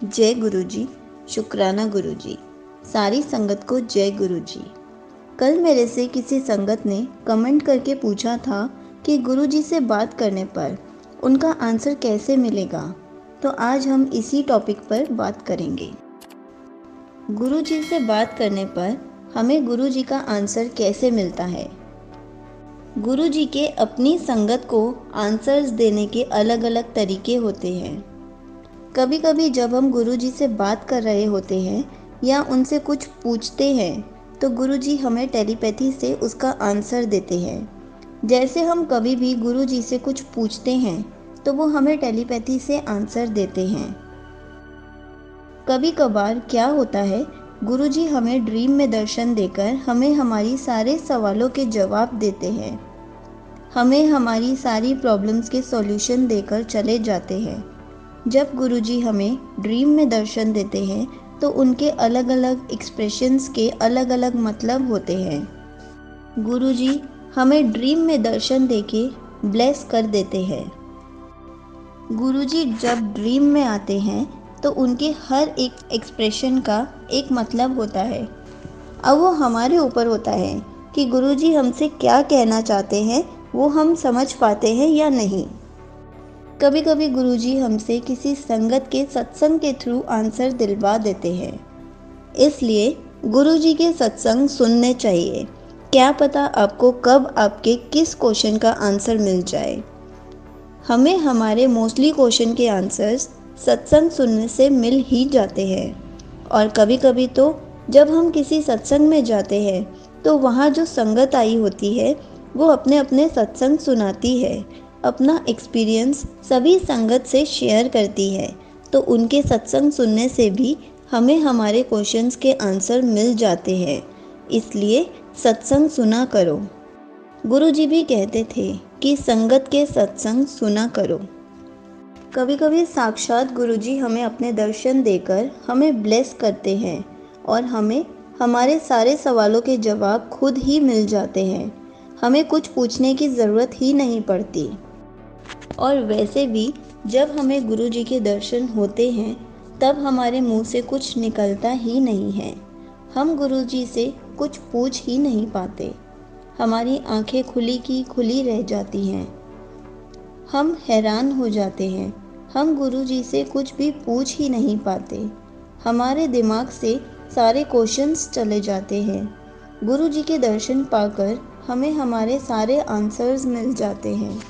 जय गुरु जी। शुक्राना गुरु जी। सारी संगत को जय गुरु जी। कल मेरे से किसी संगत ने कमेंट करके पूछा था कि गुरु जी से बात करने पर उनका आंसर कैसे मिलेगा, तो आज हम इसी टॉपिक पर बात करेंगे। गुरु जी से बात करने पर हमें गुरु जी का आंसर कैसे मिलता है। गुरु जी के अपनी संगत को आंसर्स देने के अलग अलग तरीके होते हैं। कभी कभी जब हम गुरुजी से बात कर रहे होते हैं या उनसे कुछ पूछते हैं तो गुरुजी हमें टेलीपैथी से उसका आंसर देते हैं। जैसे हम कभी भी गुरुजी से कुछ पूछते हैं तो वो हमें टेलीपैथी से आंसर देते हैं। कभी कभार क्या होता है, गुरुजी हमें ड्रीम में दर्शन देकर हमें हमारी सारे सवालों के जवाब देते हैं। हमें हमारी सारी प्रॉब्लम्स के सॉल्यूशन देकर चले जाते हैं। जब गुरुजी हमें ड्रीम में दर्शन देते हैं तो उनके अलग अलग एक्सप्रेशंस के अलग अलग मतलब होते हैं। गुरुजी हमें ड्रीम में दर्शन देके ब्लेस कर देते हैं। गुरुजी जब ड्रीम में आते हैं तो उनके हर एक एक्सप्रेशन का एक मतलब होता है। अब वो हमारे ऊपर होता है कि गुरुजी हमसे क्या कहना चाहते हैं, वो हम समझ पाते हैं या नहीं। कभी कभी गुरुजी हमसे किसी संगत के सत्संग के थ्रू आंसर दिलवा देते हैं। इसलिए गुरुजी के सत्संग सुनने चाहिए। क्या पता आपको कब आपके किस क्वेश्चन का आंसर मिल जाए। हमें हमारे मोस्टली क्वेश्चन के आंसर्स सत्संग सुनने से मिल ही जाते हैं। और कभी कभी तो जब हम किसी सत्संग में जाते हैं तो वहाँ जो संगत आई होती है वो अपने अपने सत्संग सुनाती है, अपना एक्सपीरियंस सभी संगत से शेयर करती है। तो उनके सत्संग सुनने से भी हमें हमारे क्वेश्चंस के आंसर मिल जाते हैं। इसलिए सत्संग सुना करो। गुरुजी भी कहते थे कि संगत के सत्संग सुना करो। कभी कभी साक्षात गुरुजी हमें अपने दर्शन देकर हमें ब्लेस करते हैं और हमें हमारे सारे सवालों के जवाब खुद ही मिल जाते हैं। हमें कुछ पूछने की ज़रूरत ही नहीं पड़ती। और वैसे भी जब हमें गुरुजी के दर्शन होते हैं तब हमारे मुंह से कुछ निकलता ही नहीं है। हम गुरुजी से कुछ पूछ ही नहीं पाते। हमारी आंखें खुली की खुली रह जाती हैं। हम हैरान हो जाते हैं। हम गुरुजी से कुछ भी पूछ ही नहीं पाते। हमारे दिमाग से सारे क्वेश्चंस चले जाते हैं। गुरुजी के दर्शन पाकर हमें हमारे सारे आंसर्स मिल जाते हैं।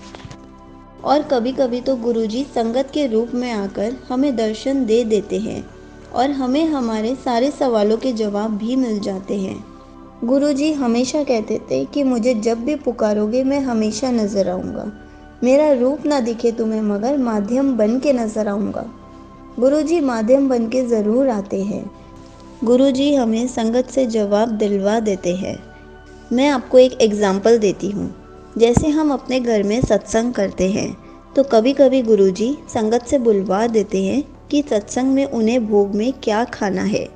और कभी कभी तो गुरुजी संगत के रूप में आकर हमें दर्शन दे देते हैं और हमें हमारे सारे सवालों के जवाब भी मिल जाते हैं। गुरुजी हमेशा कहते थे कि मुझे जब भी पुकारोगे मैं हमेशा नज़र आऊँगा। मेरा रूप ना दिखे तुम्हें मगर माध्यम बन के नज़र आऊँगा। गुरुजी माध्यम बन के ज़रूर आते हैं। गुरुजी हमें संगत से जवाब दिलवा देते हैं। मैं आपको एक एग्ज़ाम्पल देती हूँ। जैसे हम अपने घर में सत्संग करते हैं तो कभी कभी गुरुजी संगत से बुलवा देते हैं कि सत्संग में उन्हें भोग में क्या खाना है।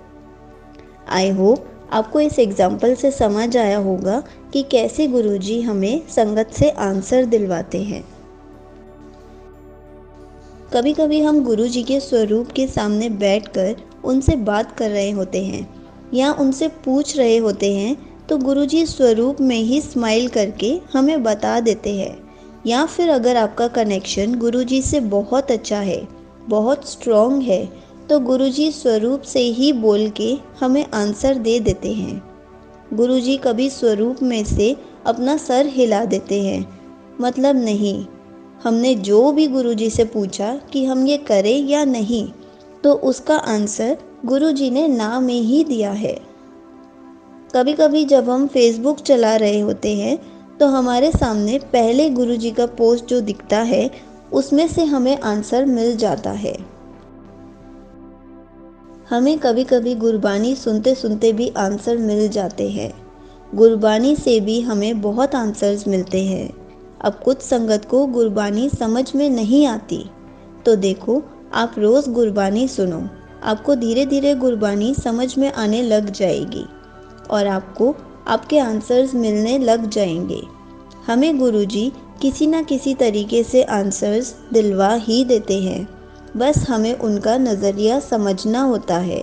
आई होप आपको इस एग्जाम्पल से समझ आया होगा कि कैसे गुरुजी हमें संगत से आंसर दिलवाते हैं। कभी कभी हम गुरुजी के स्वरूप के सामने बैठकर उनसे बात कर रहे होते हैं या उनसे पूछ रहे होते हैं तो गुरुजी स्वरूप में ही स्माइल करके हमें बता देते हैं। या फिर अगर आपका कनेक्शन गुरुजी से बहुत अच्छा है, बहुत स्ट्रॉन्ग है, तो गुरुजी स्वरूप से ही बोल के हमें आंसर दे देते हैं। गुरुजी कभी स्वरूप में से अपना सर हिला देते हैं, मतलब नहीं। हमने जो भी गुरुजी से पूछा कि हम ये करें या नहीं, तो उसका आंसर गुरुजी ने ना में ही दिया है। कभी कभी जब हम फेसबुक चला रहे होते हैं तो हमारे सामने पहले गुरुजी का पोस्ट जो दिखता है उसमें से हमें आंसर मिल जाता है। हमें कभी कभी गुरबानी सुनते सुनते भी आंसर मिल जाते हैं। गुरबानी से भी हमें बहुत आंसर्स मिलते हैं। अब कुछ संगत को गुरबानी समझ में नहीं आती तो देखो, आप रोज़ गुरबानी सुनो, आपको धीरे धीरे गुरबानी समझ में आने लग जाएगी और आपको आपके आंसर्स मिलने लग जाएंगे। हमें गुरुजी किसी न किसी तरीके से आंसर्स दिलवा ही देते हैं। बस हमें उनका नज़रिया समझना होता है।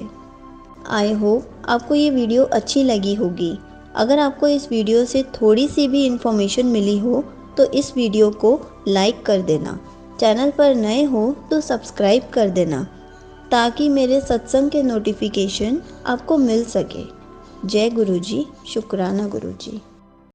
आई होप आपको ये वीडियो अच्छी लगी होगी। अगर आपको इस वीडियो से थोड़ी सी भी इन्फॉर्मेशन मिली हो तो इस वीडियो को लाइक कर देना। चैनल पर नए हो तो सब्सक्राइब कर देना ताकि मेरे सत्संग के नोटिफिकेशन आपको मिल सके। जय गुरु जी, शुक्राना गुरु जी।